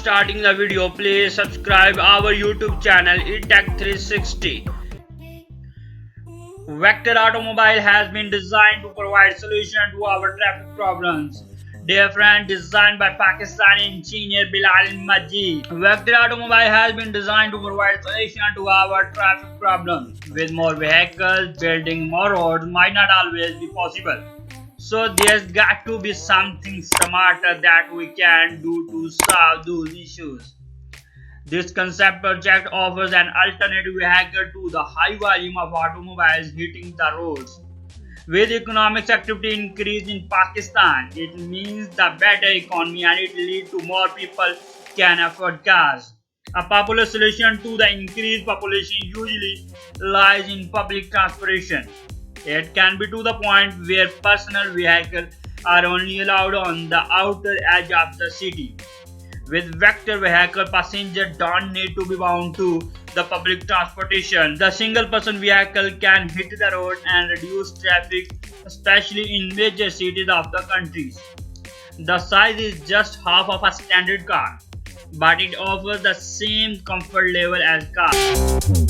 starting the video, please subscribe our YouTube channel e-trike 360. Vector Automobile has been designed to provide solutions to our traffic problems. Dear friend, designed by Pakistani engineer Bilal Majid. Vector Automobile has been designed to provide solutions to our traffic problems. With more vehicles, building more roads might not always be possible. So there's got to be something smarter that we can do to solve those issues. This concept project offers an alternative vehicle to the high volume of automobiles hitting the roads. With economic activity increase in Pakistan, it means the better economy and it leads to more people can afford cars. A popular solution to the increased population usually lies in public transportation. It can be to the point where personal vehicles are only allowed on the outer edge of the city. With vector vehicle, passengers don't need to be bound to the public transportation. The single person vehicle can hit the road and reduce traffic, especially in major cities of the country. The size is just half of a standard car, but it offers the same comfort level as cars.